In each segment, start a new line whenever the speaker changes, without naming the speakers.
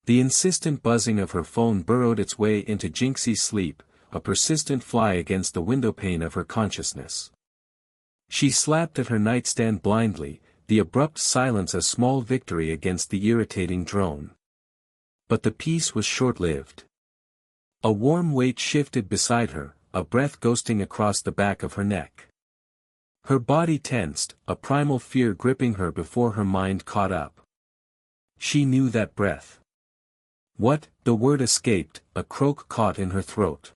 The insistent buzzing of her phone burrowed its way into Jinxie's sleep, a persistent fly against the windowpane of her consciousness. She slapped at her nightstand blindly, the abrupt silence a small victory against the irritating drone. But the peace was short-lived. A warm weight shifted beside her, a breath ghosting across the back of her neck. Her body tensed, a primal fear gripping her before her mind caught up. She knew that breath. What? The word escaped, a croak caught in her throat.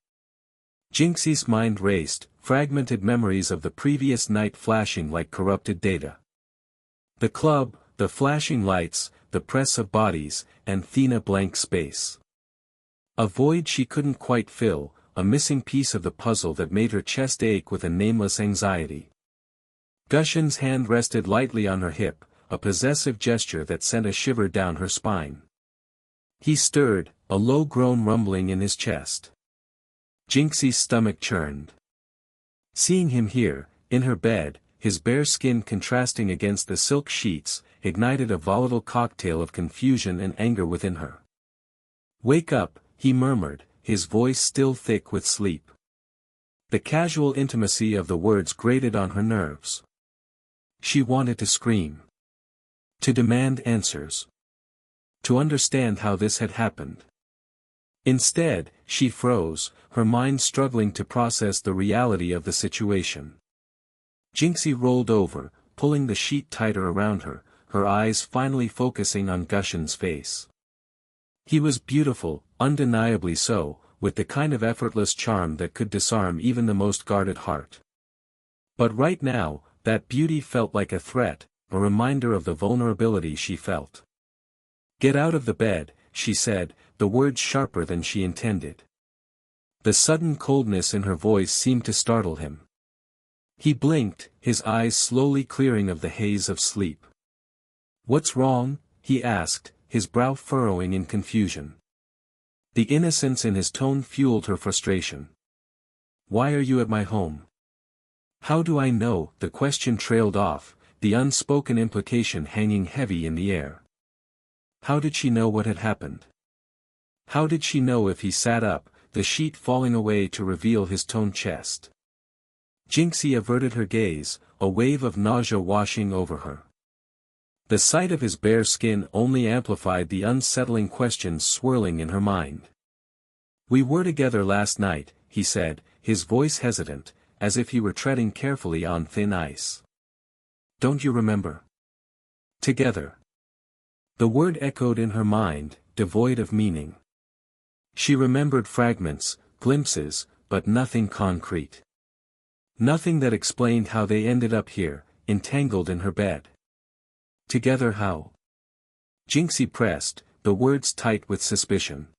Jinxie's mind raced, fragmented memories of the previous night flashing like corrupted data. The club, the flashing lights, the press of bodies, and Thena blank space. A void she couldn't quite fill, a missing piece of the puzzle that made her chest ache with a nameless anxiety. Gushen's hand rested lightly on her hip, a possessive gesture that sent a shiver down her spine. He stirred, a low groan rumbling in his chest. Jinxie's stomach churned. Seeing him here, in her bed, his bare skin contrasting against the silk sheets, ignited a volatile cocktail of confusion and anger within her. "Wake up," he murmured, his voice still thick with sleep. The casual intimacy of the words grated on her nerves. She wanted to scream. To demand answers. To understand how this had happened. Instead, she froze, her mind struggling to process the reality of the situation. Jinxie rolled over, pulling the sheet tighter around her, her eyes finally focusing on Gushen's face. He was beautiful, undeniably so, with the kind of effortless charm that could disarm even the most guarded heart. But right now, that beauty felt like a threat, a reminder of the vulnerability she felt. "Get out of the bed," she said, the words sharper than she intended. The sudden coldness in her voice seemed to startle him. He blinked, his eyes slowly clearing of the haze of sleep. "What's wrong?" he asked, his brow furrowing in confusion. The innocence in his tone fueled her frustration. "Why are you at my home?" "How do I know?" The question trailed off, the unspoken implication hanging heavy in the air. How did she know what had happened? How did she know if he sat up, the sheet falling away to reveal his toned chest? Jinxie averted her gaze, a wave of nausea washing over her. The sight of his bare skin only amplified the unsettling questions swirling in her mind. "We were together last night," he said, his voice hesitant, as if he were treading carefully on thin ice. "Don't you remember? Together." The word echoed in her mind, devoid of meaning. She remembered fragments, glimpses, but nothing concrete. Nothing that explained how they ended up here, entangled in her bed. Together how? Jinxie pressed, the words tight with suspicion.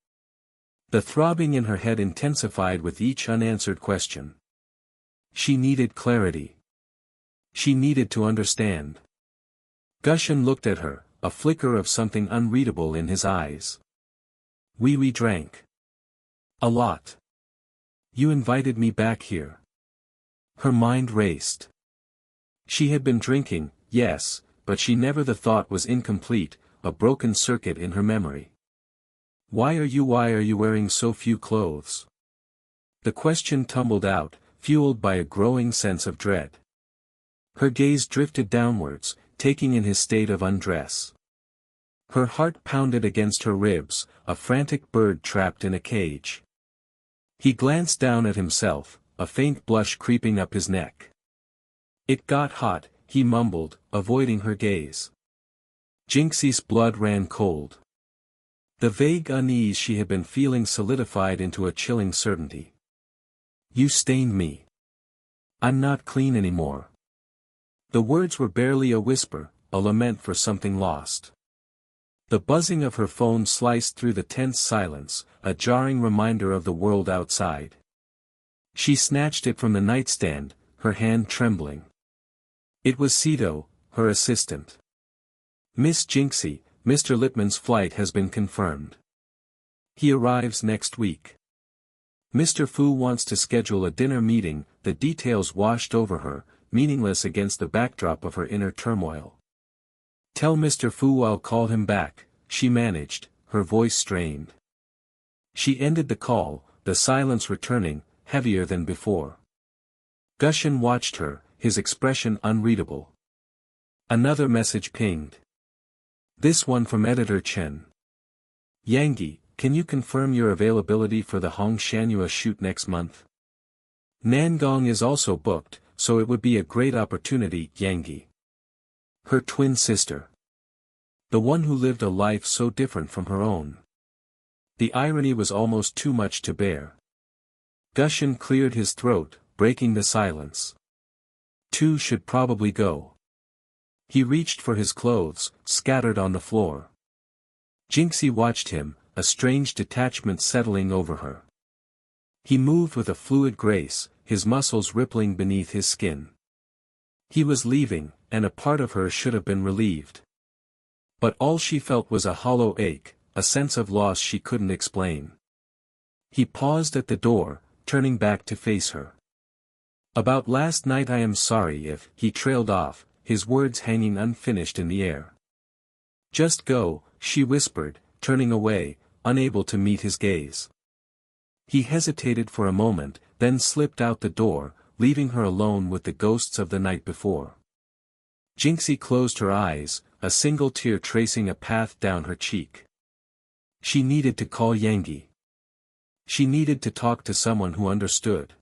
The throbbing in her head intensified with each unanswered question. She needed clarity. She needed to understand. Gushen looked at her, a flicker of something unreadable in his eyes. We drank. A lot. You invited me back here." Her mind raced. She had been drinking, yes, but she never the thought was incomplete, a broken circuit in her memory. Why are you wearing so few clothes?" The question tumbled out, fueled by a growing sense of dread. Her gaze drifted downwards, taking in his state of undress. Her heart pounded against her ribs, a frantic bird trapped in a cage. He glanced down at himself, a faint blush creeping up his neck. "It got hot," he mumbled, avoiding her gaze. Jinxie's blood ran cold. The vague unease she had been feeling solidified into a chilling certainty. "You stained me. I'm not clean anymore." The words were barely a whisper, a lament for something lost. The buzzing of her phone sliced through the tense silence, a jarring reminder of the world outside. She snatched it from the nightstand, her hand trembling. It was Cito, her assistant. "Miss Jinxie, Mr. Lippman's flight has been confirmed. He arrives next week. Mr. Fu wants to schedule a dinner meeting." The details washed over her, meaningless against the backdrop of her inner turmoil. "Tell Mr. Fu I'll call him back," she managed, her voice strained. She ended the call, the silence returning, heavier than before. Gushin watched her, his expression unreadable. Another message pinged. This one from Editor Chen. Yangi, can you confirm your availability for the Hongshanhua shoot next month? Nangong is also booked, so it would be a great opportunity, Yangi. Her twin sister. The one who lived a life so different from her own. The irony was almost too much to bear. Gushin cleared his throat, breaking the silence. Two should probably go. He reached for his clothes, scattered on the floor. Jinxie watched him, a strange detachment settling over her. He moved with a fluid grace, his muscles rippling beneath his skin. He was leaving, and a part of her should have been relieved. But all she felt was a hollow ache, a sense of loss she couldn't explain. He paused at the door, turning back to face her. About last night I am sorry if, he trailed off, his words hanging unfinished in the air. Just go, she whispered, turning away, unable to meet his gaze. He hesitated for a moment, then slipped out the door, leaving her alone with the ghosts of the night before. Jinxie closed her eyes, a single tear tracing a path down her cheek. She needed to call Yangi. She needed to talk to someone who understood.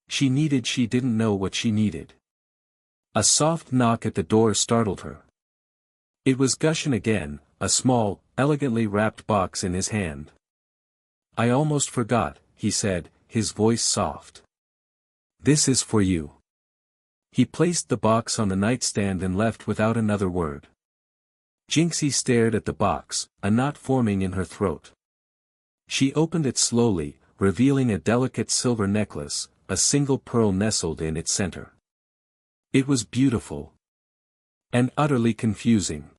She didn't know what she needed. A soft knock at the door startled her. It was Gushin again, a small, elegantly wrapped box in his hand. I almost forgot, he said, his voice soft. This is for you. He placed the box on the nightstand and left without another word. Jinxie stared at the box, a knot forming in her throat. She opened it slowly, revealing a delicate silver necklace, a single pearl nestled in its center. It was beautiful. And utterly confusing.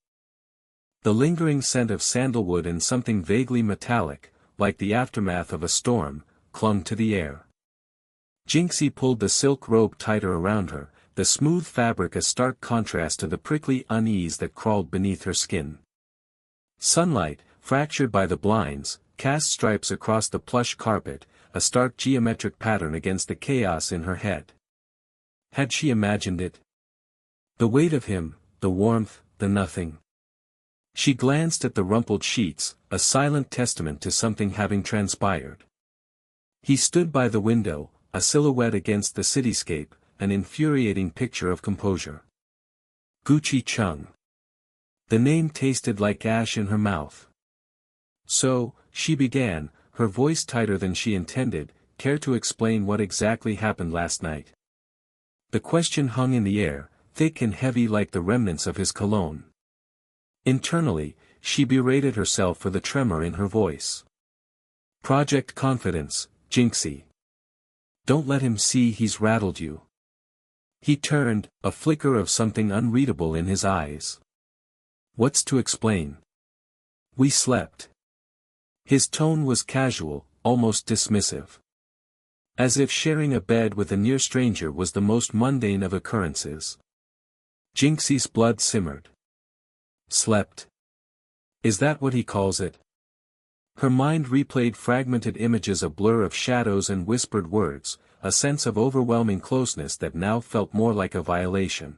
The lingering scent of sandalwood and something vaguely metallic, like the aftermath of a storm, clung to the air. Jinxie pulled the silk robe tighter around her, the smooth fabric a stark contrast to the prickly unease that crawled beneath her skin. Sunlight, fractured by the blinds, cast stripes across the plush carpet, a stark geometric pattern against the chaos in her head. Had she imagined it? The weight of him, the warmth, the nothing. She glanced at the rumpled sheets, a silent testament to something having transpired. He stood by the window, a silhouette against the cityscape, an infuriating picture of composure. Gucci Chung. The name tasted like ash in her mouth. So, she began, her voice tighter than she intended, care to explain what exactly happened last night? The question hung in the air, thick and heavy like the remnants of his cologne. Internally, she berated herself for the tremor in her voice. Project Confidence, Jinxie. Don't let him see he's rattled you. He turned, a flicker of something unreadable in his eyes. What's to explain? We slept. His tone was casual, almost dismissive. As if sharing a bed with a near stranger was the most mundane of occurrences. Jinxie's blood simmered. Slept. Is that what he calls it? Her mind replayed fragmented images, a blur of shadows and whispered words, a sense of overwhelming closeness that now felt more like a violation.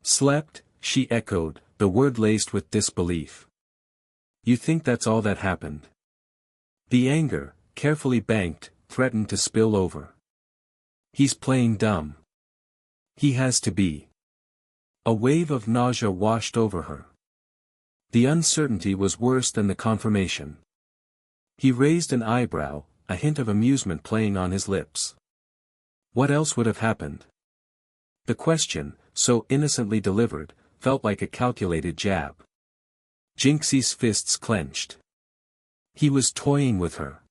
Slept, she echoed, the word laced with disbelief. You think that's all that happened? The anger, carefully banked, threatened to spill over. He's playing dumb. He has to be. A wave of nausea washed over her. The uncertainty was worse than the confirmation. He raised an eyebrow, a hint of amusement playing on his lips. What else would have happened? The question, so innocently delivered, felt like a calculated jab. Jinxie's fists clenched. He was toying with her.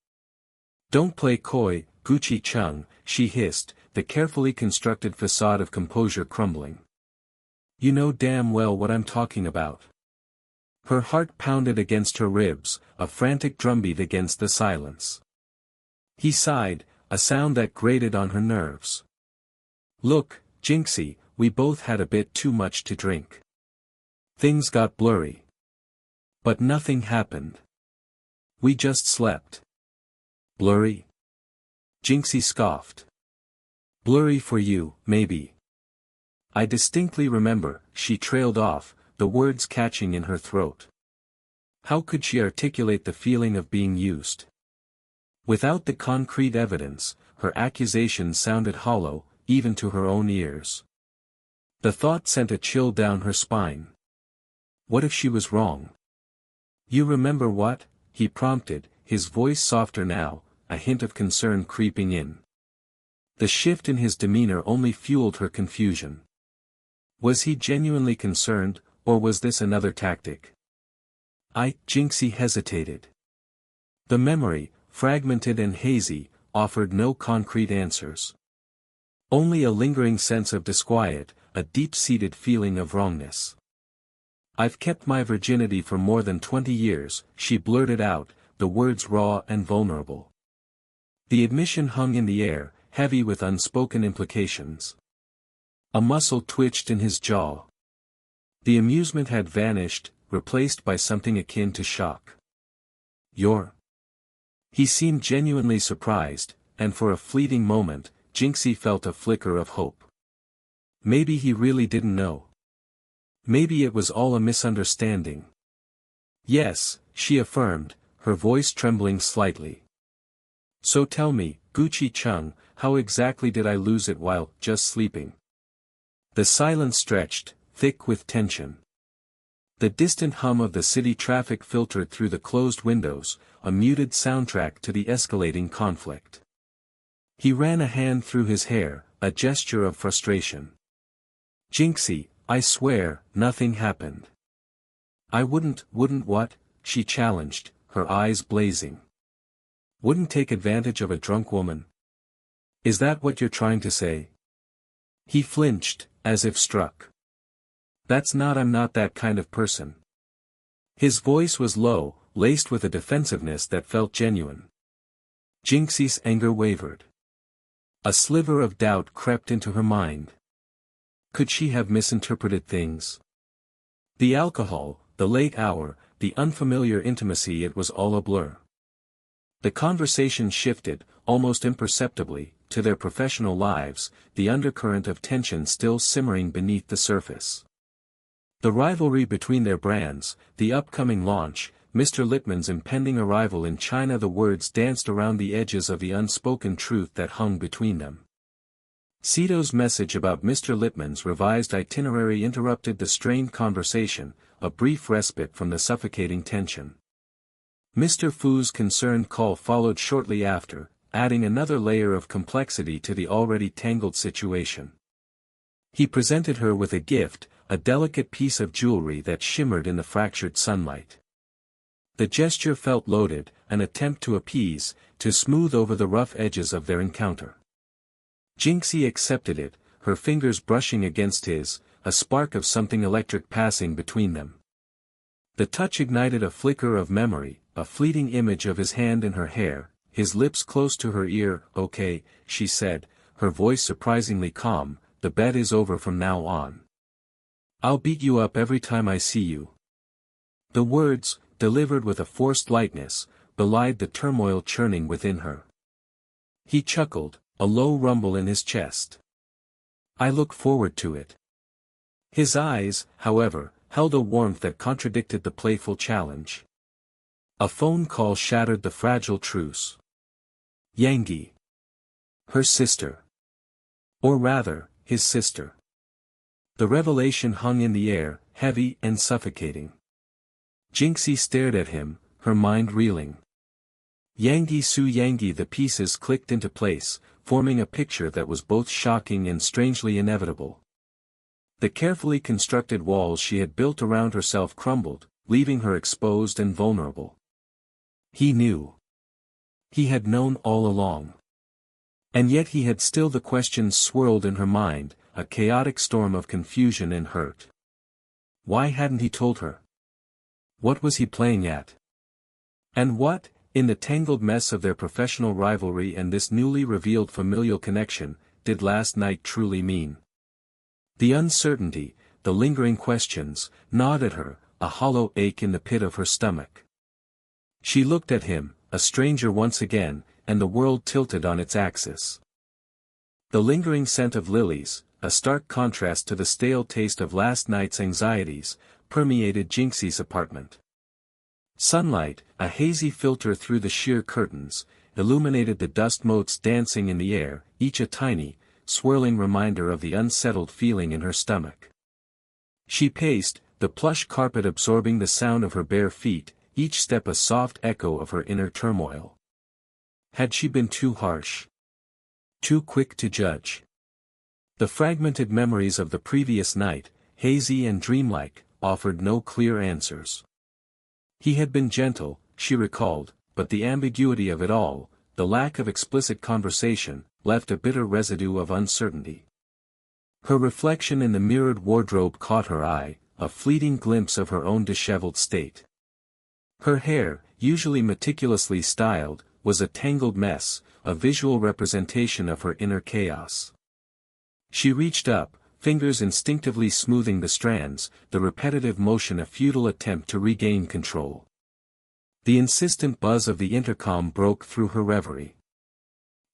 Don't play coy, Gucci Chung, she hissed, the carefully constructed facade of composure crumbling. You know damn well what I'm talking about. Her heart pounded against her ribs, a frantic drumbeat against the silence. He sighed, a sound that grated on her nerves. Look, Jinxie, we both had a bit too much to drink. Things got blurry. But nothing happened. We just slept. Blurry? Jinxie scoffed. Blurry for you, maybe. I distinctly remember, she trailed off, the words catching in her throat. How could she articulate the feeling of being used? Without the concrete evidence, her accusations sounded hollow, even to her own ears. The thought sent a chill down her spine. What if she was wrong? You remember what? He prompted, his voice softer now, a hint of concern creeping in. The shift in his demeanor only fueled her confusion. Was he genuinely concerned, or was this another tactic? Jinxie hesitated. The memory, fragmented and hazy, offered no concrete answers. Only a lingering sense of disquiet, a deep-seated feeling of wrongness. I've kept my virginity for more than 20 years, she blurted out, the words raw and vulnerable. The admission hung in the air, heavy with unspoken implications. A muscle twitched in his jaw. The amusement had vanished, replaced by something akin to shock. You're... He seemed genuinely surprised, and for a fleeting moment, Jinxie felt a flicker of hope. Maybe he really didn't know. Maybe it was all a misunderstanding. Yes, she affirmed, her voice trembling slightly. So tell me, Gucci-chung, how exactly did I lose it while just sleeping? The silence stretched, thick with tension. The distant hum of the city traffic filtered through the closed windows, a muted soundtrack to the escalating conflict. He ran a hand through his hair, a gesture of frustration. Jinxie, I swear, nothing happened. I wouldn't what? She challenged, her eyes blazing. Wouldn't take advantage of a drunk woman? Is that what you're trying to say? He flinched, as if struck. I'm not that kind of person. His voice was low, laced with a defensiveness that felt genuine. Jinxie's anger wavered. A sliver of doubt crept into her mind. Could she have misinterpreted things? The alcohol, the late hour, the unfamiliar intimacy, it was all a blur. The conversation shifted, almost imperceptibly, to their professional lives, the undercurrent of tension still simmering beneath the surface. The rivalry between their brands, the upcoming launch, Mr. Lippmann's impending arrival in China, the words danced around the edges of the unspoken truth that hung between them. Cito's message about Mr. Lippmann's revised itinerary interrupted the strained conversation, a brief respite from the suffocating tension. Mr. Fu's concerned call followed shortly after, adding another layer of complexity to the already tangled situation. He presented her with a gift, a delicate piece of jewelry that shimmered in the fractured sunlight. The gesture felt loaded, an attempt to appease, to smooth over the rough edges of their encounter. Jinxie accepted it, her fingers brushing against his, a spark of something electric passing between them. The touch ignited a flicker of memory, a fleeting image of his hand in her hair, his lips close to her ear. Okay, she said, her voice surprisingly calm, the bet is over from now on. I'll beat you up every time I see you. The words, delivered with a forced lightness, belied the turmoil churning within her. He chuckled, a low rumble in his chest. I look forward to it. His eyes, however, held a warmth that contradicted the playful challenge. A phone call shattered the fragile truce. Yangi. Her sister. Or rather, his sister. The revelation hung in the air, heavy and suffocating. Jinxie stared at him, her mind reeling. Yangi Su Yangi. The pieces clicked into place, forming a picture that was both shocking and strangely inevitable. The carefully constructed walls she had built around herself crumbled, leaving her exposed and vulnerable. He knew. He had known all along. And yet he had still. The questions swirled in her mind, a chaotic storm of confusion and hurt. Why hadn't he told her? What was he playing at? And what, in the tangled mess of their professional rivalry and this newly revealed familial connection, did last night truly mean? The uncertainty, the lingering questions, gnawed at her, a hollow ache in the pit of her stomach. She looked at him, a stranger once again, and the world tilted on its axis. The lingering scent of lilies, a stark contrast to the stale taste of last night's anxieties, permeated Jinxie's apartment. Sunlight, a hazy filter through the sheer curtains, illuminated the dust motes dancing in the air, each a tiny, swirling reminder of the unsettled feeling in her stomach. She paced, the plush carpet absorbing the sound of her bare feet, each step a soft echo of her inner turmoil. Had she been too harsh? Too quick to judge? The fragmented memories of the previous night, hazy and dreamlike, offered no clear answers. He had been gentle, she recalled, but the ambiguity of it all, the lack of explicit conversation, left a bitter residue of uncertainty. Her reflection in the mirrored wardrobe caught her eye, a fleeting glimpse of her own disheveled state. Her hair, usually meticulously styled, was a tangled mess, a visual representation of her inner chaos. She reached up, fingers instinctively smoothing the strands, the repetitive motion a futile attempt to regain control. The insistent buzz of the intercom broke through her reverie.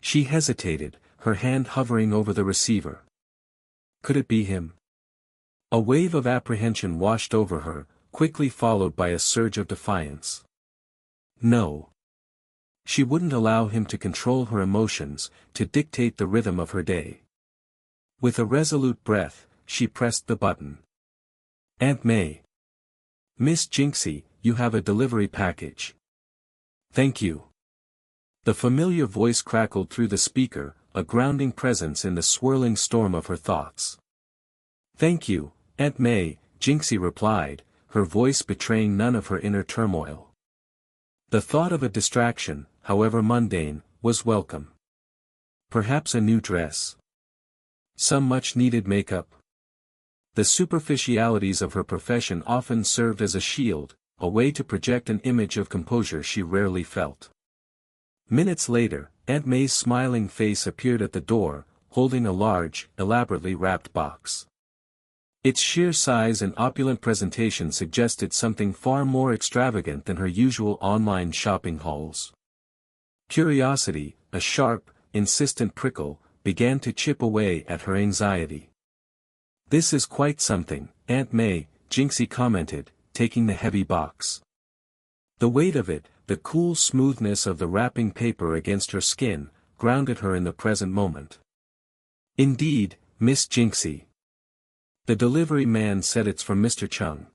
She hesitated, her hand hovering over the receiver. Could it be him? A wave of apprehension washed over her, quickly followed by a surge of defiance. No. She wouldn't allow him to control her emotions, to dictate the rhythm of her day. With a resolute breath, she pressed the button. "Aunt May. Miss Jinxie, you have a delivery package." "Thank you." The familiar voice crackled through the speaker, a grounding presence in the swirling storm of her thoughts. "Thank you, Aunt May," Jinxie replied, her voice betraying none of her inner turmoil. The thought of a distraction, however mundane, was welcome. Perhaps a new dress. Some much-needed makeup. The superficialities of her profession often served as a shield, a way to project an image of composure she rarely felt. Minutes later, Aunt May's smiling face appeared at the door, holding a large, elaborately wrapped box. Its sheer size and opulent presentation suggested something far more extravagant than her usual online shopping hauls. Curiosity, a sharp, insistent prickle, began to chip away at her anxiety. "This is quite something, Aunt May," Jinxie commented, taking the heavy box. The weight of it, the cool smoothness of the wrapping paper against her skin, grounded her in the present moment. "Indeed, Miss Jinxie. The delivery man said it's from Mr. Chung."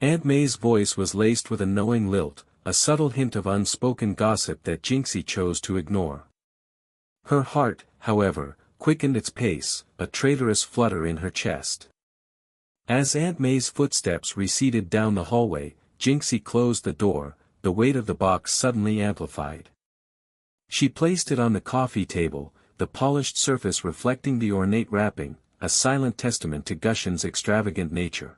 Aunt May's voice was laced with a knowing lilt, a subtle hint of unspoken gossip that Jinxie chose to ignore. Her heart, however, quickened its pace, a traitorous flutter in her chest. As Aunt May's footsteps receded down the hallway, Jinxie closed the door, the weight of the box suddenly amplified. She placed it on the coffee table, the polished surface reflecting the ornate wrapping, a silent testament to Gushen's extravagant nature.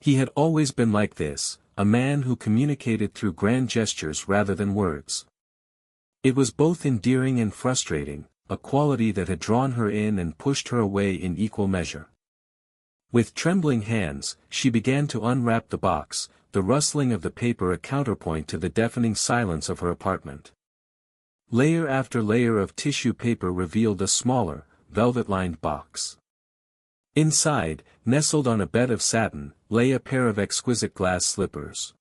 He had always been like this, a man who communicated through grand gestures rather than words. It was both endearing and frustrating, a quality that had drawn her in and pushed her away in equal measure. With trembling hands, she began to unwrap the box, the rustling of the paper a counterpoint to the deafening silence of her apartment. Layer after layer of tissue paper revealed a smaller, velvet-lined box. Inside, nestled on a bed of satin, lay a pair of exquisite glass slippers.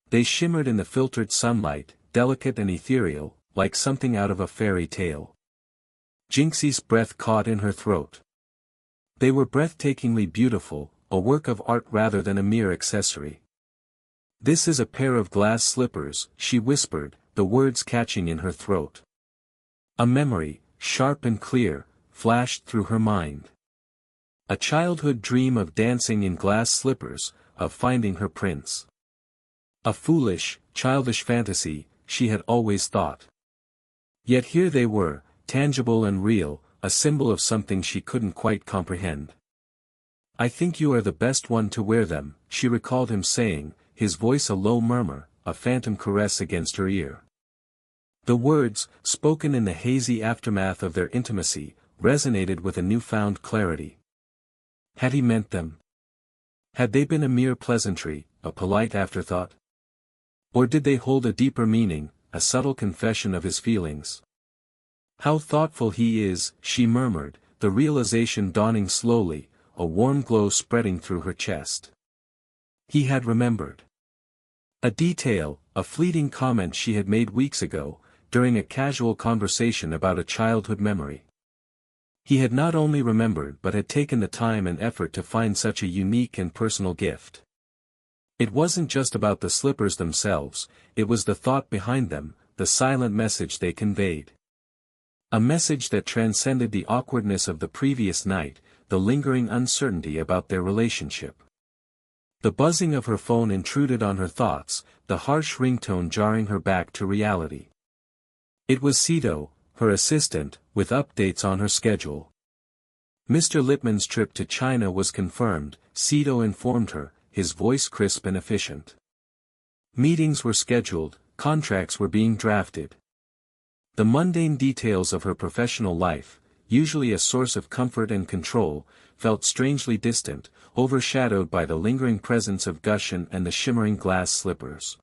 They shimmered in the filtered sunlight, delicate and ethereal, like something out of a fairy tale. Jinxie's breath caught in her throat. They were breathtakingly beautiful, a work of art rather than a mere accessory. "This is a pair of glass slippers," she whispered, the words catching in her throat. A memory, sharp and clear, flashed through her mind. A childhood dream of dancing in glass slippers, of finding her prince. A foolish, childish fantasy, she had always thought. Yet here they were, tangible and real, a symbol of something she couldn't quite comprehend. "I think you are the best one to wear them," she recalled him saying, his voice a low murmur, a phantom caress against her ear. The words, spoken in the hazy aftermath of their intimacy, resonated with a newfound clarity. Had he meant them? Had they been a mere pleasantry, a polite afterthought? Or did they hold a deeper meaning, a subtle confession of his feelings? "How thoughtful he is," she murmured, the realization dawning slowly, a warm glow spreading through her chest. He had remembered. A detail, a fleeting comment she had made weeks ago, during a casual conversation about a childhood memory. He had not only remembered but had taken the time and effort to find such a unique and personal gift. It wasn't just about the slippers themselves, it was the thought behind them, the silent message they conveyed. A message that transcended the awkwardness of the previous night, the lingering uncertainty about their relationship. The buzzing of her phone intruded on her thoughts, the harsh ringtone jarring her back to reality. It was Cito, her assistant, with updates on her schedule. Mr. Lippmann's trip to China was confirmed, Cito informed her, his voice crisp and efficient. Meetings were scheduled, contracts were being drafted. The mundane details of her professional life, usually a source of comfort and control, felt strangely distant, overshadowed by the lingering presence of Gushen and the shimmering glass slippers.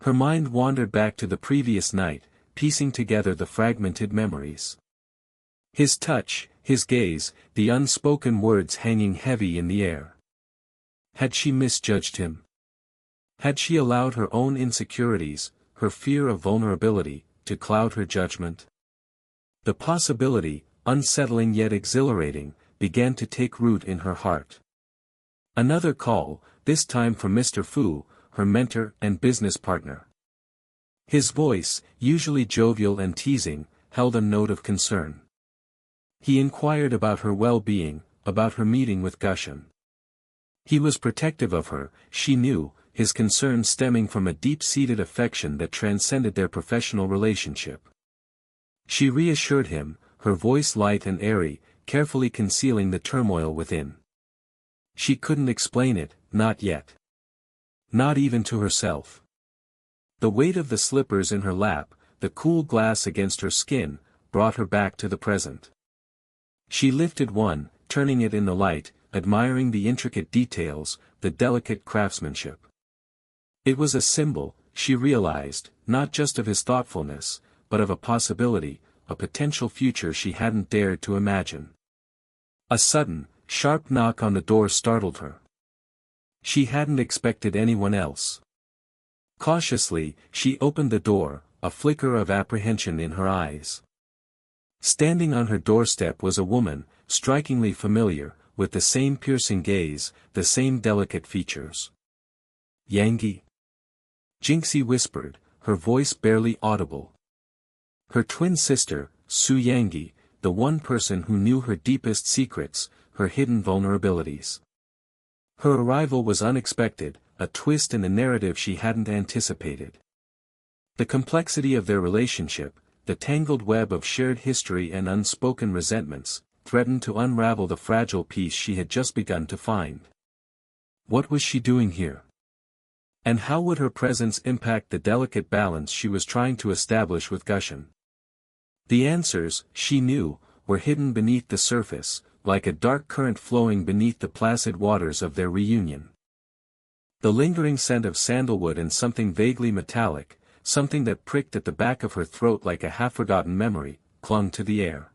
Her mind wandered back to the previous night, piecing together the fragmented memories. His touch, his gaze, the unspoken words hanging heavy in the air. Had she misjudged him? Had she allowed her own insecurities, her fear of vulnerability, to cloud her judgment? The possibility, unsettling yet exhilarating, began to take root in her heart. Another call, this time from Mr. Fu, her mentor and business partner. His voice, usually jovial and teasing, held a note of concern. He inquired about her well-being, about her meeting with Gushen. He was protective of her, she knew, his concern stemming from a deep-seated affection that transcended their professional relationship. She reassured him, her voice light and airy, carefully concealing the turmoil within. She couldn't explain it, not yet. Not even to herself. The weight of the slippers in her lap, the cool glass against her skin, brought her back to the present. She lifted one, turning it in the light, admiring the intricate details, the delicate craftsmanship. It was a symbol, she realized, not just of his thoughtfulness, but of a possibility, a potential future she hadn't dared to imagine. A sudden, sharp knock on the door startled her. She hadn't expected anyone else. Cautiously, she opened the door, a flicker of apprehension in her eyes. Standing on her doorstep was a woman, strikingly familiar, with the same piercing gaze, the same delicate features. "Yangi?" Jinxie whispered, her voice barely audible. Her twin sister, Su Yangi, the one person who knew her deepest secrets, her hidden vulnerabilities. Her arrival was unexpected, a twist in the narrative she hadn't anticipated. The complexity of their relationship, the tangled web of shared history and unspoken resentments, threatened to unravel the fragile piece she had just begun to find. What was she doing here? And how would her presence impact the delicate balance she was trying to establish with Gushen? The answers, she knew, were hidden beneath the surface, like a dark current flowing beneath the placid waters of their reunion. The lingering scent of sandalwood and something vaguely metallic, something that pricked at the back of her throat like a half-forgotten memory, clung to the air.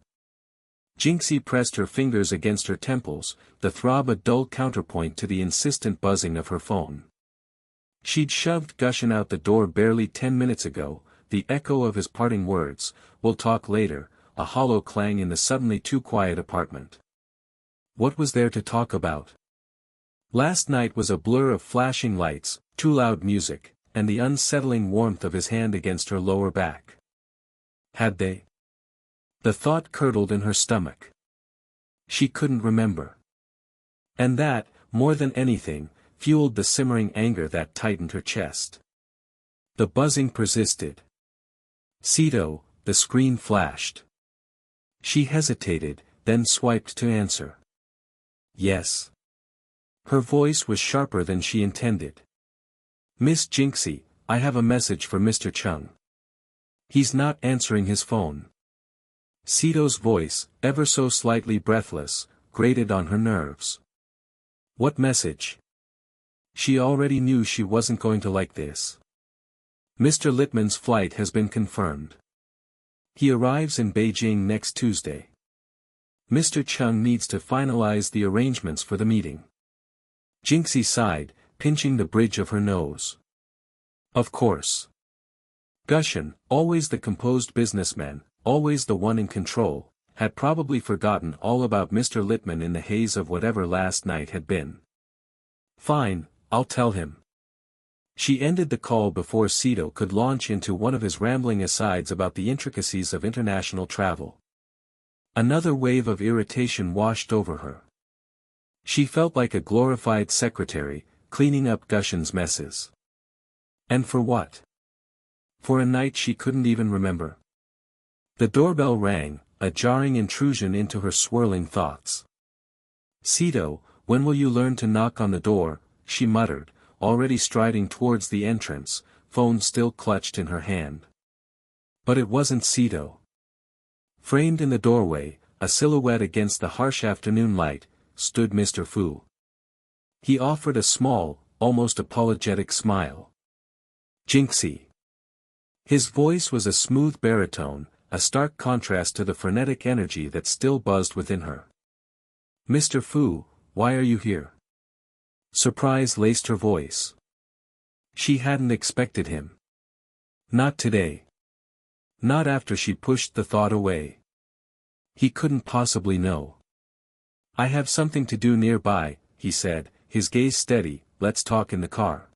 Jinxie pressed her fingers against her temples, the throb a dull counterpoint to the insistent buzzing of her phone. She'd shoved Gushen out the door barely 10 minutes ago, the echo of his parting words, "We'll talk later," a hollow clang in the suddenly too quiet apartment. What was there to talk about? Last night was a blur of flashing lights, too loud music, and the unsettling warmth of his hand against her lower back. Had they? The thought curdled in her stomach. She couldn't remember. And that, more than anything, fueled the simmering anger that tightened her chest. The buzzing persisted. "Cito," the screen flashed. She hesitated, then swiped to answer. "Yes." Her voice was sharper than she intended. "Miss Jinxie, I have a message for Mr. Chung. He's not answering his phone." Cito's voice, ever so slightly breathless, grated on her nerves. What message? She already knew she wasn't going to like this. Mr. Littman's flight has been confirmed. He arrives in Beijing next Tuesday. Mr. Chung needs to finalize the arrangements for the meeting. Jinxie sighed, pinching the bridge of her nose. Of course. Gushen, always the composed businessman, always the one in control, had probably forgotten all about Mr. Littman in the haze of whatever last night had been. Fine, I'll tell him. She ended the call before Cito could launch into one of his rambling asides about the intricacies of international travel. Another wave of irritation washed over her. She felt like a glorified secretary, cleaning up Gushen's messes. And for what? For a night she couldn't even remember. The doorbell rang, a jarring intrusion into her swirling thoughts. Cito, when will you learn to knock on the door, she muttered, already striding towards the entrance, phone still clutched in her hand. But it wasn't Cito. Framed in the doorway, a silhouette against the harsh afternoon light, stood Mr. Fu. He offered a small, almost apologetic smile. Jinxie. His voice was a smooth baritone, a stark contrast to the frenetic energy that still buzzed within her. Mr. Fu, why are you here? Surprise laced her voice. She hadn't expected him. Not today. Not after she pushed the thought away. He couldn't possibly know. I have something to do nearby, he said, his gaze steady, let's talk in the car.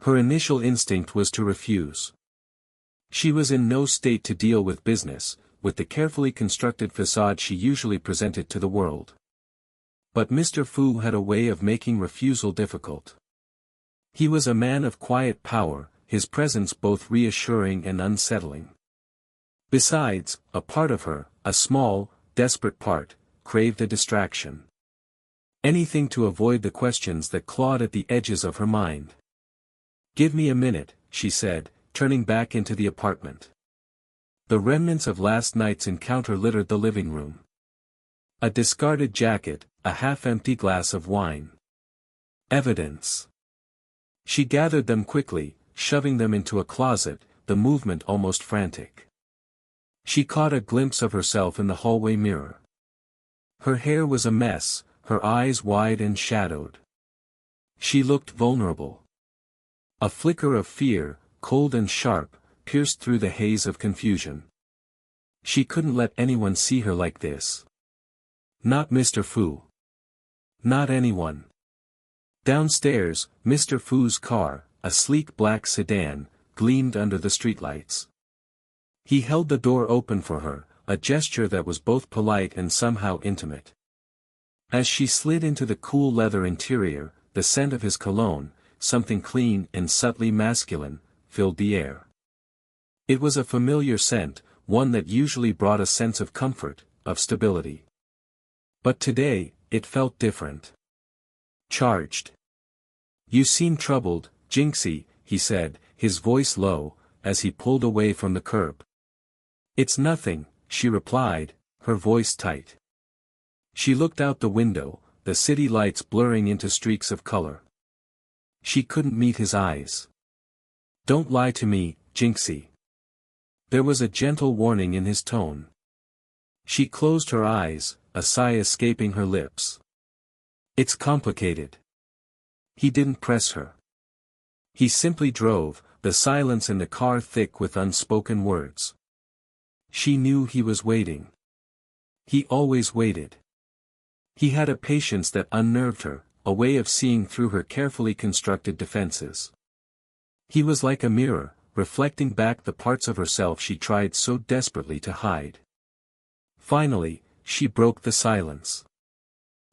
Her initial instinct was to refuse. She was in no state to deal with business, with the carefully constructed facade she usually presented to the world. But Mr. Fu had a way of making refusal difficult. He was a man of quiet power, his presence both reassuring and unsettling. Besides, a part of her, a small, desperate part, craved a distraction. Anything to avoid the questions that clawed at the edges of her mind. Give me a minute, she said, turning back into the apartment. The remnants of last night's encounter littered the living room. A discarded jacket, a half-empty glass of wine. Evidence. She gathered them quickly, shoving them into a closet, the movement almost frantic. She caught a glimpse of herself in the hallway mirror. Her hair was a mess, her eyes wide and shadowed. She looked vulnerable. A flicker of fear, cold and sharp, pierced through the haze of confusion. She couldn't let anyone see her like this. Not Mr. Fu. Not anyone. Downstairs, Mr. Fu's car, a sleek black sedan, gleamed under the streetlights. He held the door open for her, a gesture that was both polite and somehow intimate. As she slid into the cool leather interior, the scent of his cologne, something clean and subtly masculine, filled the air. It was a familiar scent, one that usually brought a sense of comfort, of stability. But today, it felt different. Charged. You seem troubled, Jinxie, he said, his voice low, as he pulled away from the curb. It's nothing, she replied, her voice tight. She looked out the window, the city lights blurring into streaks of color. She couldn't meet his eyes. Don't lie to me, Jinxie. There was a gentle warning in his tone. She closed her eyes, a sigh escaping her lips. It's complicated. He didn't press her. He simply drove, the silence in the car thick with unspoken words. She knew he was waiting. He always waited. He had a patience that unnerved her, a way of seeing through her carefully constructed defenses. He was like a mirror, reflecting back the parts of herself she tried so desperately to hide. Finally, she broke the silence.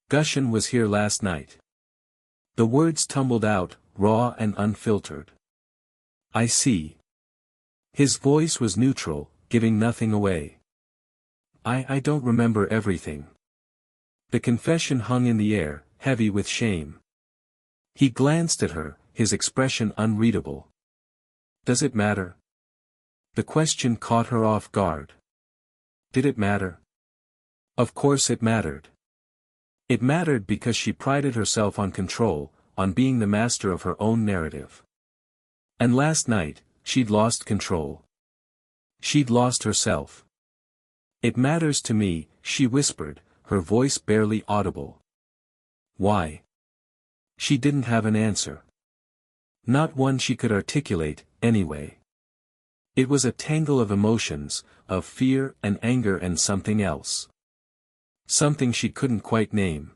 Gushen was here last night. The words tumbled out, raw and unfiltered. I see. His voice was neutral, giving nothing away. I don't remember everything. The confession hung in the air, heavy with shame. He glanced at her, his expression unreadable. Does it matter? The question caught her off guard. Did it matter? Of course it mattered. It mattered because she prided herself on control, on being the master of her own narrative. And last night, she'd lost control. She'd lost herself. "It matters to me," she whispered, her voice barely audible. "Why?" She didn't have an answer. Not one she could articulate, anyway. It was a tangle of emotions, of fear and anger and something else. Something she couldn't quite name.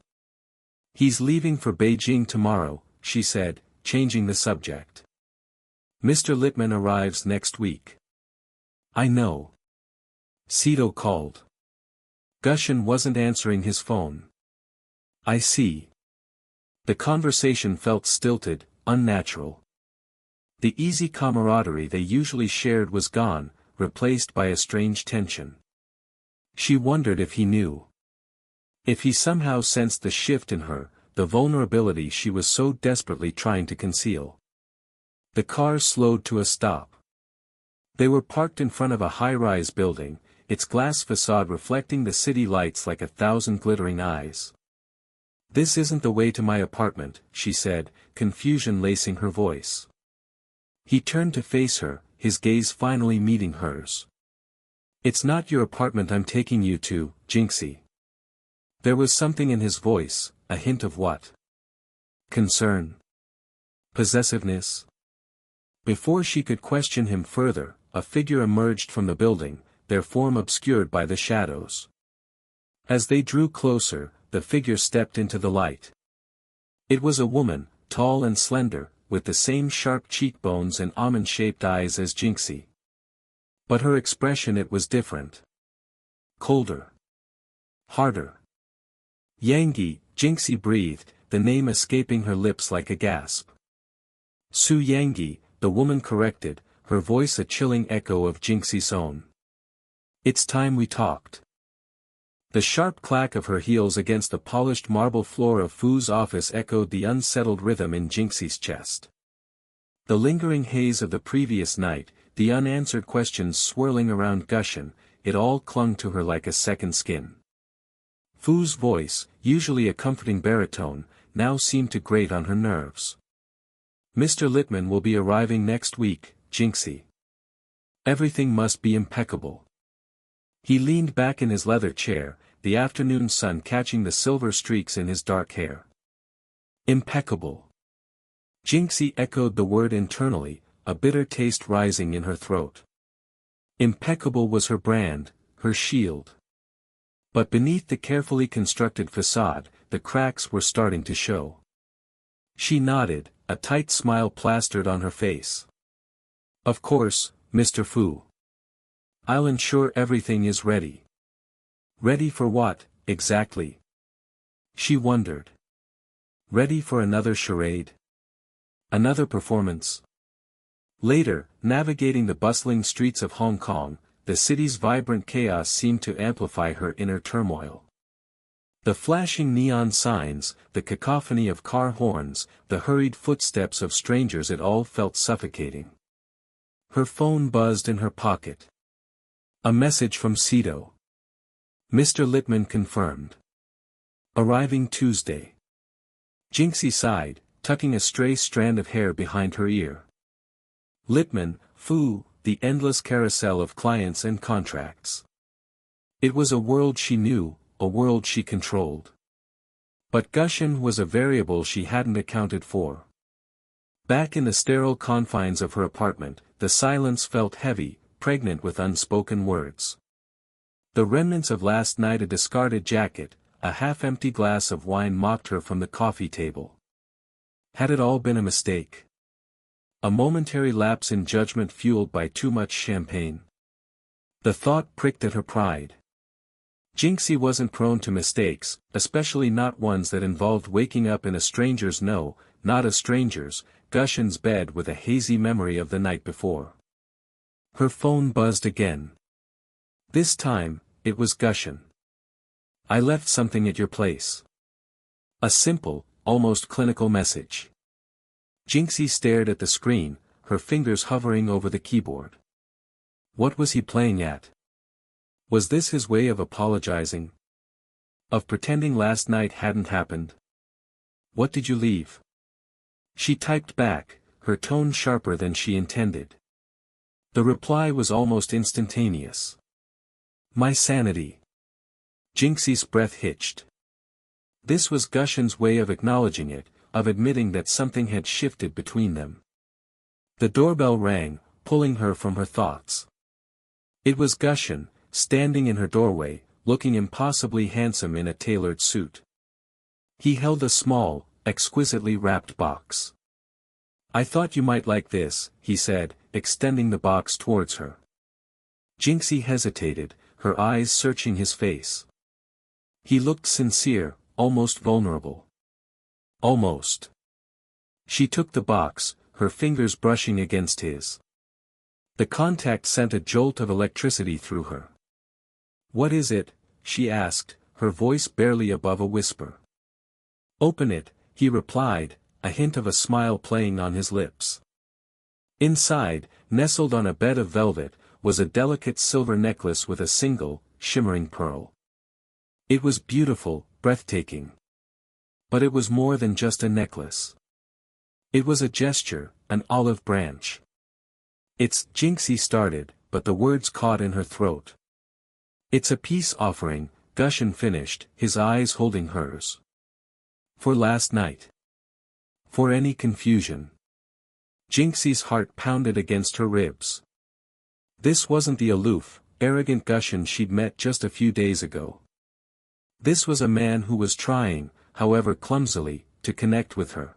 "He's leaving for Beijing tomorrow," she said, changing the subject. "Mr. Lippman arrives next week." "I know." Cito called. Gushin wasn't answering his phone. "I see." The conversation felt stilted, unnatural. The easy camaraderie they usually shared was gone, replaced by a strange tension. She wondered if he knew. If he somehow sensed the shift in her, the vulnerability she was so desperately trying to conceal. The car slowed to a stop. They were parked in front of a high-rise building, its glass facade reflecting the city lights like 1,000 glittering eyes. "This isn't the way to my apartment," she said, confusion lacing her voice. He turned to face her, his gaze finally meeting hers. "It's not your apartment I'm taking you to, Jinxie." There was something in his voice, a hint of what? Concern? Possessiveness? Before she could question him further, a figure emerged from the building, their form obscured by the shadows. As they drew closer, the figure stepped into the light. It was a woman, tall and slender, with the same sharp cheekbones and almond-shaped eyes as Jinxie. But her expression it was different. Colder. Harder. "Yangi," Jinxie breathed, the name escaping her lips like a gasp. "Su Yangi," the woman corrected, her voice a chilling echo of Jinxie's own. "It's time we talked." The sharp clack of her heels against the polished marble floor of Fu's office echoed the unsettled rhythm in Jinxie's chest. The lingering haze of the previous night, the unanswered questions swirling around Gushin, it all clung to her like a second skin. Fu's voice, usually a comforting baritone, now seemed to grate on her nerves. "Mr. Lippman will be arriving next week, Jinxie. Everything must be impeccable." He leaned back in his leather chair, the afternoon sun catching the silver streaks in his dark hair. Impeccable. Jinxie echoed the word internally, a bitter taste rising in her throat. Impeccable was her brand, her shield. But beneath the carefully constructed facade, the cracks were starting to show. She nodded, a tight smile plastered on her face. "Of course, Mr. Fu. I'll ensure everything is ready." Ready for what, exactly? She wondered. Ready for another charade? Another performance? Later, navigating the bustling streets of Hong Kong, the city's vibrant chaos seemed to amplify her inner turmoil. The flashing neon signs, the cacophony of car horns, the hurried footsteps of strangers, it all felt suffocating. Her phone buzzed in her pocket. A message from Cito. "Mr. Lippman confirmed. Arriving Tuesday." Jinxie sighed, tucking a stray strand of hair behind her ear. Lippman, Fu, the endless carousel of clients and contracts. It was a world she knew, a world she controlled. But Gushin was a variable she hadn't accounted for. Back in the sterile confines of her apartment, the silence felt heavy, pregnant with unspoken words. The remnants of last night, a discarded jacket, a half-empty glass of wine mocked her from the coffee table. Had it all been a mistake? A momentary lapse in judgment fueled by too much champagne? The thought pricked at her pride. Jinxie wasn't prone to mistakes, especially not ones that involved waking up in a stranger's not a stranger's, Gushin's bed with a hazy memory of the night before. Her phone buzzed again. This time, it was Gushin. "I left something at your place." A simple, almost clinical message. Jinxie stared at the screen, her fingers hovering over the keyboard. What was he playing at? Was this his way of apologizing? Of pretending last night hadn't happened? What did you leave? She typed back, her tone sharper than she intended. The reply was almost instantaneous. My sanity. Jinxie's breath hitched. This was Gushen's way of acknowledging it, of admitting that something had shifted between them. The doorbell rang, pulling her from her thoughts. It was Gushen, standing in her doorway, looking impossibly handsome in a tailored suit. He held a small, exquisitely wrapped box. I thought you might like this, he said, extending the box towards her. Jinxie hesitated, her eyes searching his face. He looked sincere, almost vulnerable. Almost. She took the box, her fingers brushing against his. The contact sent a jolt of electricity through her. What is it? She asked, her voice barely above a whisper. Open it, he replied, a hint of a smile playing on his lips. Inside, nestled on a bed of velvet, was a delicate silver necklace with a single, shimmering pearl. It was beautiful, breathtaking. But it was more than just a necklace. It was a gesture, an olive branch. It's, Jinxie started, but the words caught in her throat. It's a peace offering, Gushen finished, his eyes holding hers. For last night. For any confusion. Jinxie's heart pounded against her ribs. This wasn't the aloof, arrogant Gushen she'd met just a few days ago. This was a man who was trying, however clumsily, to connect with her.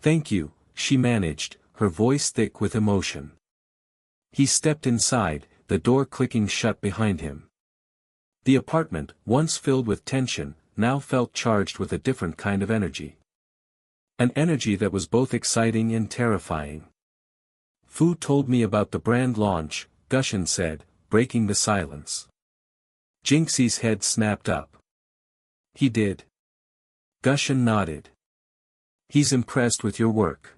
Thank you, she managed, her voice thick with emotion. He stepped inside, the door clicking shut behind him. The apartment, once filled with tension, now felt charged with a different kind of energy. An energy that was both exciting and terrifying. Fu told me about the brand launch, Gushen said, breaking the silence. Jinxie's head snapped up. He did. Gushen nodded. He's impressed with your work.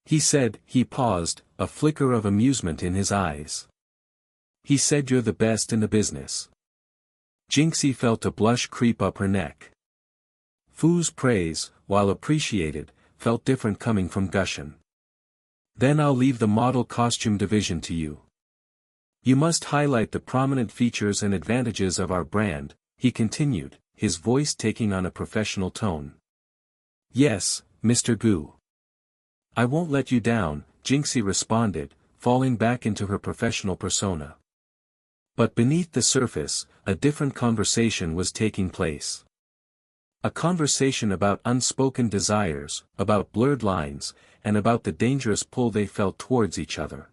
He said, he paused, a flicker of amusement in his eyes. He said you're the best in the business. Jinxie felt a blush creep up her neck. Fu's praise, while appreciated, felt different coming from Gushen. Then I'll leave the model costume division to you. You must highlight the prominent features and advantages of our brand, he continued, his voice taking on a professional tone. Yes, Mr. Gu. I won't let you down, Jinxie responded, falling back into her professional persona. But beneath the surface, a different conversation was taking place. A conversation about unspoken desires, about blurred lines, and about the dangerous pull they felt towards each other.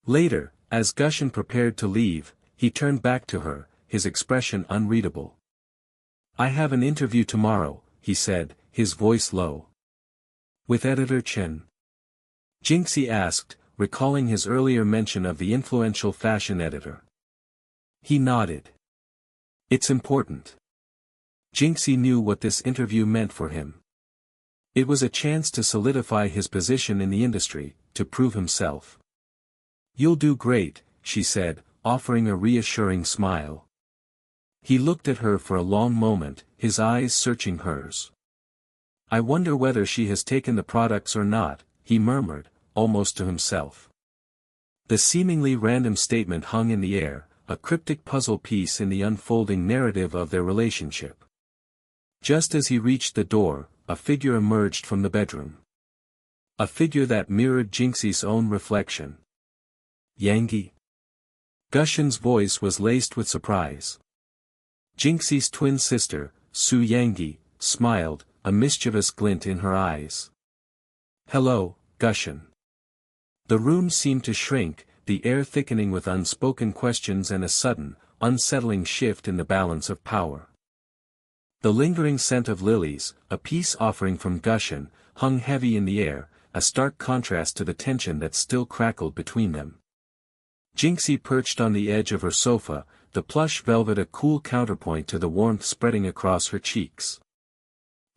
Later, as Gushen prepared to leave, he turned back to her, his expression unreadable. I have an interview tomorrow, he said, his voice low. With Editor Chen? Jinxie asked, recalling his earlier mention of the influential fashion editor. He nodded. It's important. Jinxie knew what this interview meant for him. It was a chance to solidify his position in the industry, to prove himself. You'll do great, she said, offering a reassuring smile. He looked at her for a long moment, his eyes searching hers. I wonder whether she has taken the products or not, he murmured, almost to himself. The seemingly random statement hung in the air, a cryptic puzzle piece in the unfolding narrative of their relationship. Just as he reached the door, a figure emerged from the bedroom. A figure that mirrored Jinxie's own reflection. Yangi? Gushen's voice was laced with surprise. Jinxie's twin sister, Su Yangi, smiled, a mischievous glint in her eyes. Hello, Gushen. The room seemed to shrink, the air thickening with unspoken questions and a sudden, unsettling shift in the balance of power. The lingering scent of lilies, a peace offering from Gushen, hung heavy in the air, a stark contrast to the tension that still crackled between them. Jinxie perched on the edge of her sofa, the plush velvet a cool counterpoint to the warmth spreading across her cheeks.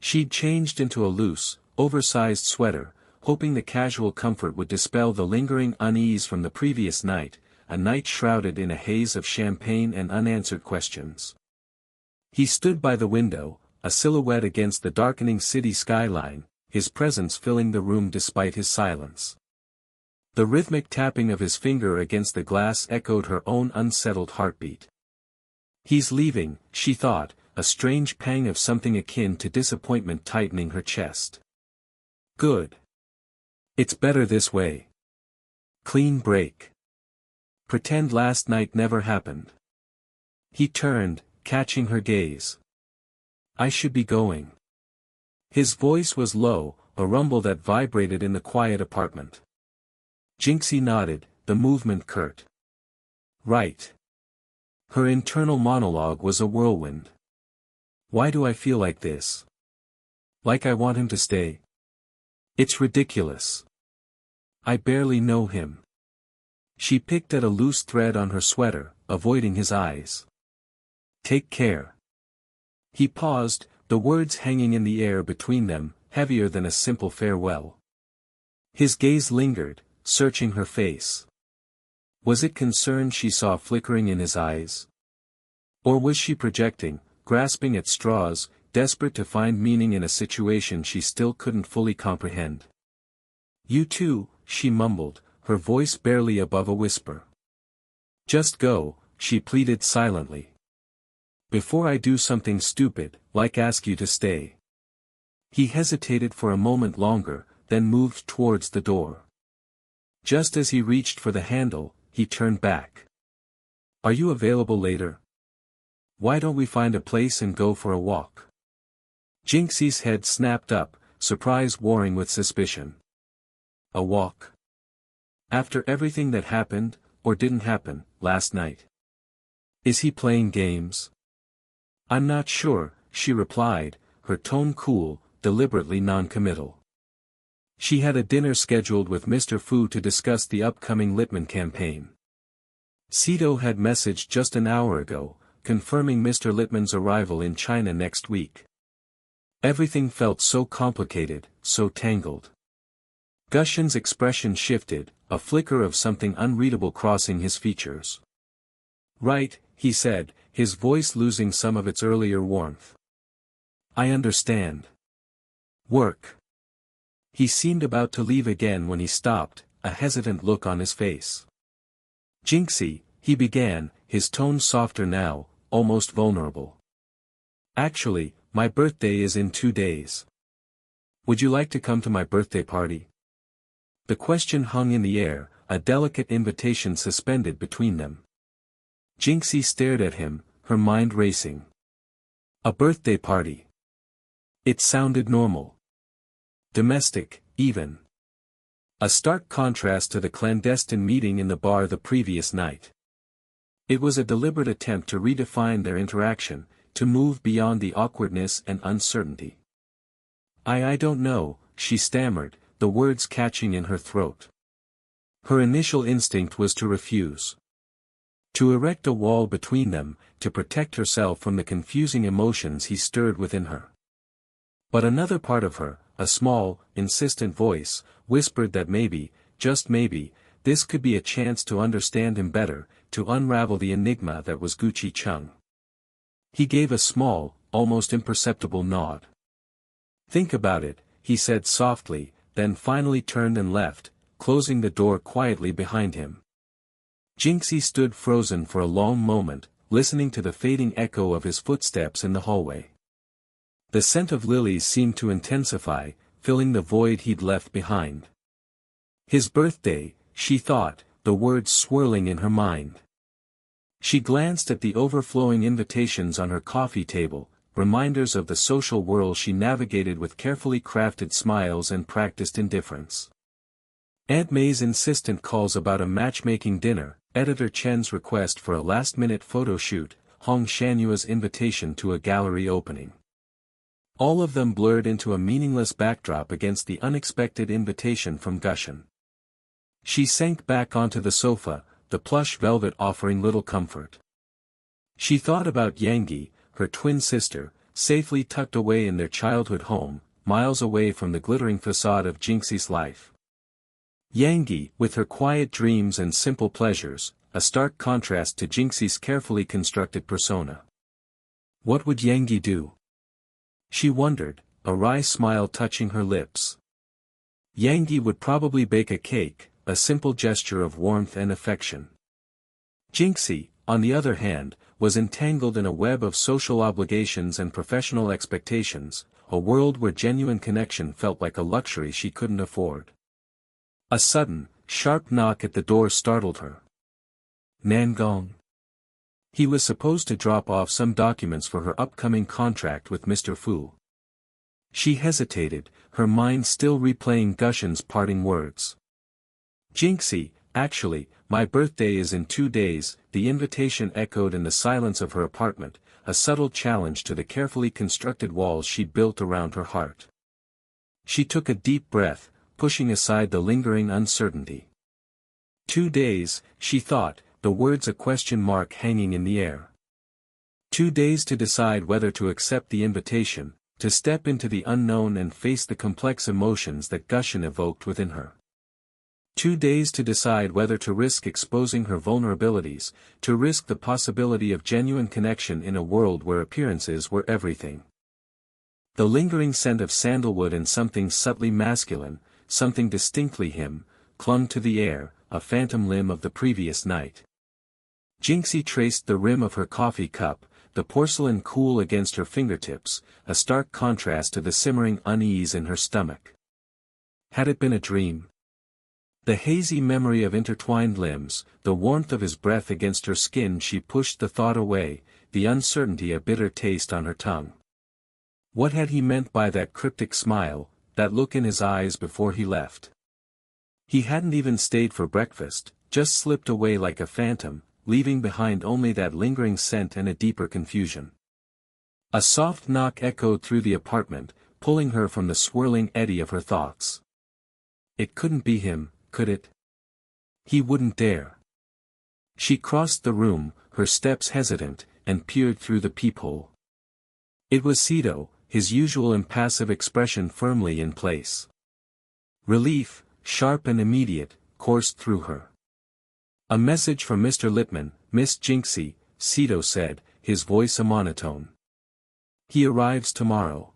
She'd changed into a loose, oversized sweater, hoping the casual comfort would dispel the lingering unease from the previous night, a night shrouded in a haze of champagne and unanswered questions. He stood by the window, a silhouette against the darkening city skyline, his presence filling the room despite his silence. The rhythmic tapping of his finger against the glass echoed her own unsettled heartbeat. He's leaving, she thought, a strange pang of something akin to disappointment tightening her chest. Good. It's better this way. Clean break. Pretend last night never happened. He turned, catching her gaze. I should be going. His voice was low, a rumble that vibrated in the quiet apartment. Jinxie nodded, the movement curt. Right. Her internal monologue was a whirlwind. Why do I feel like this? Like I want him to stay. It's ridiculous. I barely know him. She picked at a loose thread on her sweater, avoiding his eyes. Take care. He paused, the words hanging in the air between them, heavier than a simple farewell. His gaze lingered, searching her face. Was it concern she saw flickering in his eyes? Or was she projecting, grasping at straws, desperate to find meaning in a situation she still couldn't fully comprehend? You too, she mumbled, her voice barely above a whisper. Just go, she pleaded silently. Before I do something stupid, like ask you to stay. He hesitated for a moment longer, then moved towards the door. Just as he reached for the handle, he turned back. Are you available later? Why don't we find a place and go for a walk? Jinxie's head snapped up, surprise warring with suspicion. A walk? After everything that happened, or didn't happen, last night? Is he playing games? I'm not sure, she replied, her tone cool, deliberately non-committal. She had a dinner scheduled with Mr. Fu to discuss the upcoming Littman campaign. Cito had messaged just an hour ago, confirming Mr. Littman's arrival in China next week. Everything felt so complicated, so tangled. Gushen's expression shifted, a flicker of something unreadable crossing his features. Right, he said, his voice losing some of its earlier warmth. I understand. Work. He seemed about to leave again when he stopped, a hesitant look on his face. Jinxie, he began, his tone softer now, almost vulnerable. Actually, my birthday is in 2 days. Would you like to come to my birthday party? The question hung in the air, a delicate invitation suspended between them. Jinxie stared at him, her mind racing. A birthday party. It sounded normal. Domestic, even. A stark contrast to the clandestine meeting in the bar the previous night. It was a deliberate attempt to redefine their interaction, to move beyond the awkwardness and uncertainty. I don't know, she stammered, the words catching in her throat. Her initial instinct was to refuse. To erect a wall between them, to protect herself from the confusing emotions he stirred within her. But another part of her, a small, insistent voice, whispered that maybe, just maybe, this could be a chance to understand him better, to unravel the enigma that was Gucci Chung. He gave a small, almost imperceptible nod. Think about it, he said softly, then finally turned and left, closing the door quietly behind him. Jinxie stood frozen for a long moment, listening to the fading echo of his footsteps in the hallway. The scent of lilies seemed to intensify, filling the void he'd left behind. His birthday, she thought, the words swirling in her mind. She glanced at the overflowing invitations on her coffee table, reminders of the social whirl she navigated with carefully crafted smiles and practiced indifference. Aunt May's insistent calls about a matchmaking dinner, Editor Chen's request for a last-minute photo shoot, Hong Shanua's invitation to a gallery opening. All of them blurred into a meaningless backdrop against the unexpected invitation from Gushen. She sank back onto the sofa, the plush velvet offering little comfort. She thought about Yangi, her twin sister, safely tucked away in their childhood home, miles away from the glittering facade of Jinxie's life. Yangi, with her quiet dreams and simple pleasures, a stark contrast to Jinxie's carefully constructed persona. What would Yangi do? She wondered, a wry smile touching her lips. Yangi would probably bake a cake, a simple gesture of warmth and affection. Jinxie, on the other hand, was entangled in a web of social obligations and professional expectations, a world where genuine connection felt like a luxury she couldn't afford. A sudden, sharp knock at the door startled her. Nangong. He was supposed to drop off some documents for her upcoming contract with Mr. Fu. She hesitated, her mind still replaying Gushin's parting words. Jinxie, actually, my birthday is in 2 days, the invitation echoed in the silence of her apartment, a subtle challenge to the carefully constructed walls she'd built around her heart. She took a deep breath, pushing aside the lingering uncertainty. 2 days, she thought, the words a question mark hanging in the air. 2 days to decide whether to accept the invitation, to step into the unknown and face the complex emotions that Gushin evoked within her. 2 days to decide whether to risk exposing her vulnerabilities, to risk the possibility of genuine connection in a world where appearances were everything. The lingering scent of sandalwood and something subtly masculine, something distinctly him, clung to the air, a phantom limb of the previous night. Jinxie traced the rim of her coffee cup, the porcelain cool against her fingertips, a stark contrast to the simmering unease in her stomach. Had it been a dream? The hazy memory of intertwined limbs, the warmth of his breath against her skin, she pushed the thought away, the uncertainty a bitter taste on her tongue. What had he meant by that cryptic smile, that look in his eyes before he left? He hadn't even stayed for breakfast, just slipped away like a phantom, leaving behind only that lingering scent and a deeper confusion. A soft knock echoed through the apartment, pulling her from the swirling eddy of her thoughts. It couldn't be him, could it? He wouldn't dare. She crossed the room, her steps hesitant, and peered through the peephole. It was Cito, his usual impassive expression firmly in place. Relief, sharp and immediate, coursed through her. A message from Mr. Lippman, Miss Jinxie, Cito said, his voice a monotone. He arrives tomorrow.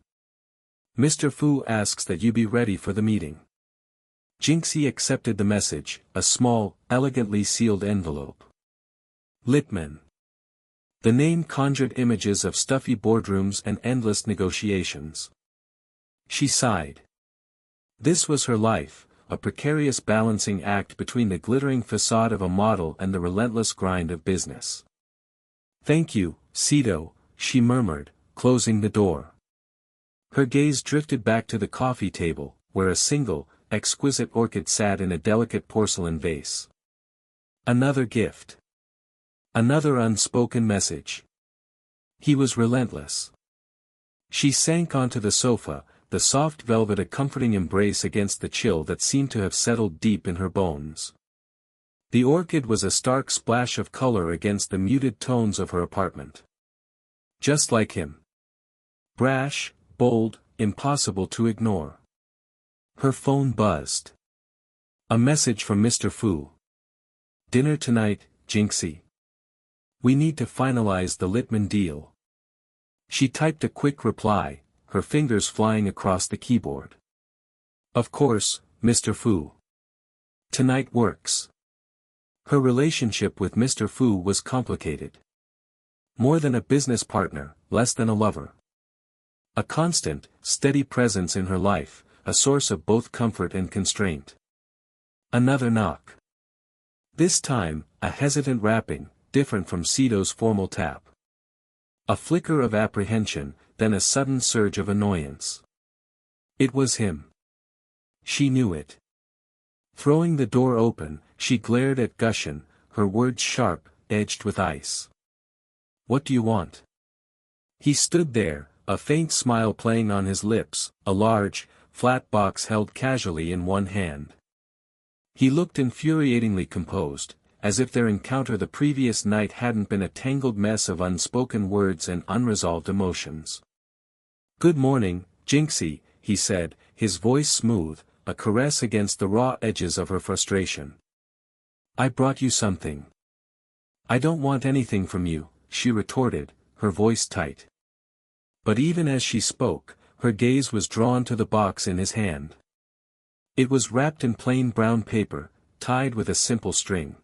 Mr. Fu asks that you be ready for the meeting. Jinxie accepted the message, a small, elegantly sealed envelope. Lippman. The name conjured images of stuffy boardrooms and endless negotiations. She sighed. This was her life, a precarious balancing act between the glittering facade of a model and the relentless grind of business. Thank you, Cito, she murmured, closing the door. Her gaze drifted back to the coffee table, where a single, exquisite orchid sat in a delicate porcelain vase. Another gift. Another unspoken message. He was relentless. She sank onto the sofa, the soft velvet a comforting embrace against the chill that seemed to have settled deep in her bones. The orchid was a stark splash of color against the muted tones of her apartment. Just like him. Brash, bold, impossible to ignore. Her phone buzzed. A message from Mr. Fu. Dinner tonight, Jinxie. We need to finalize the Lippman deal. She typed a quick reply, her fingers flying across the keyboard. Of course, Mr. Fu. Tonight works. Her relationship with Mr. Fu was complicated. More than a business partner, less than a lover. A constant, steady presence in her life, a source of both comfort and constraint. Another knock. This time, a hesitant rapping, different from Cito's formal tap. A flicker of apprehension, then a sudden surge of annoyance. It was him. She knew it. Throwing the door open, she glared at Gushin, her words sharp, edged with ice. What do you want? He stood there, a faint smile playing on his lips, a large, flat box held casually in one hand. He looked infuriatingly composed, as if their encounter the previous night hadn't been a tangled mess of unspoken words and unresolved emotions. Good morning, Jinxie, he said, his voice smooth, a caress against the raw edges of her frustration. I brought you something. I don't want anything from you, she retorted, her voice tight. But even as she spoke, her gaze was drawn to the box in his hand. It was wrapped in plain brown paper, tied with a simple string.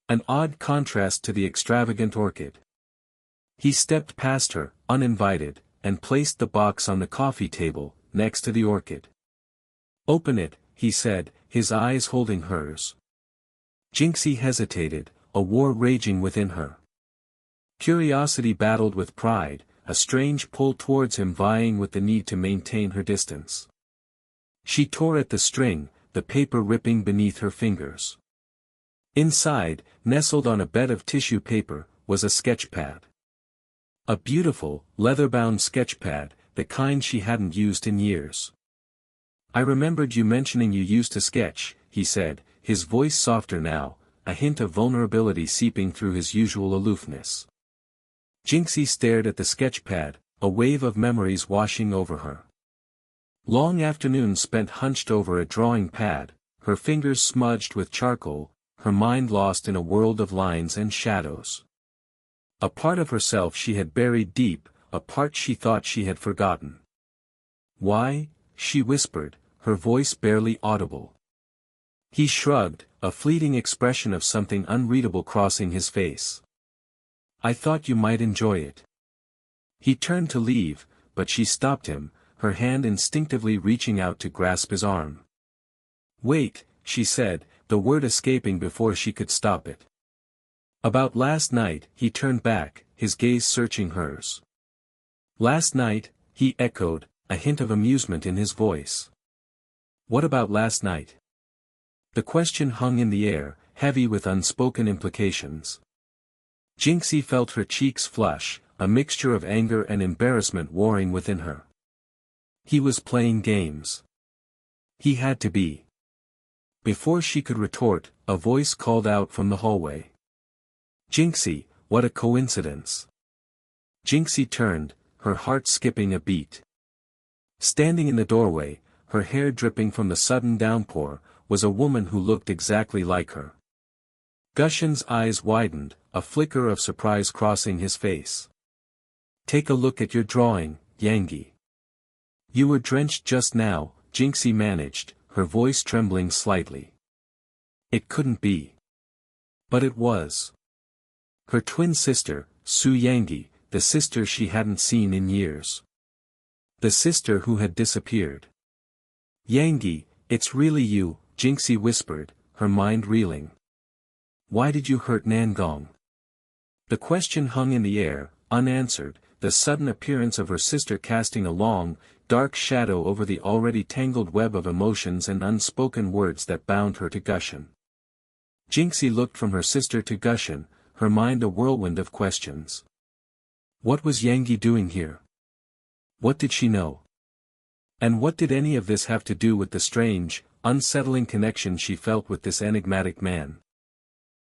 An odd contrast to the extravagant orchid. He stepped past her, uninvited, and placed the box on the coffee table, next to the orchid. "Open it," he said, his eyes holding hers. Jinxie hesitated, a war raging within her. Curiosity battled with pride, a strange pull towards him vying with the need to maintain her distance. She tore at the string, the paper ripping beneath her fingers. Inside, nestled on a bed of tissue paper, was a sketchpad. A beautiful, leather-bound sketchpad, the kind she hadn't used in years. "I remembered you mentioning you used to sketch," he said, his voice softer now, a hint of vulnerability seeping through his usual aloofness. Jinxie stared at the sketchpad, a wave of memories washing over her. Long afternoons spent hunched over a drawing pad, her fingers smudged with charcoal, her mind lost in a world of lines and shadows. A part of herself she had buried deep, a part she thought she had forgotten. "Why?" she whispered, her voice barely audible. He shrugged, a fleeting expression of something unreadable crossing his face. "I thought you might enjoy it." He turned to leave, but she stopped him, her hand instinctively reaching out to grasp his arm. "Wait," she said, the word escaping before she could stop it. "About last night," he turned back, his gaze searching hers. "Last night," he echoed, a hint of amusement in his voice. "What about last night?" The question hung in the air, heavy with unspoken implications. Jinxie felt her cheeks flush, a mixture of anger and embarrassment warring within her. He was playing games. He had to be. Before she could retort, a voice called out from the hallway. "Jinxie, what a coincidence." Jinxie turned, her heart skipping a beat. Standing in the doorway, her hair dripping from the sudden downpour, was a woman who looked exactly like her. Gushen's eyes widened, a flicker of surprise crossing his face. "Take a look at your drawing, Yangi." "You were drenched just now," Jinxie managed, her voice trembling slightly. It couldn't be. But it was. Her twin sister, Su Yangi, the sister she hadn't seen in years. The sister who had disappeared. "Yangi, it's really you," Jinxie whispered, her mind reeling. "Why did you hurt Nangong?" The question hung in the air, unanswered, the sudden appearance of her sister casting a long, dark shadow over the already tangled web of emotions and unspoken words that bound her to Gushen. Jinxie looked from her sister to Gushen, her mind a whirlwind of questions. What was Yangi doing here? What did she know? And what did any of this have to do with the strange, unsettling connection she felt with this enigmatic man?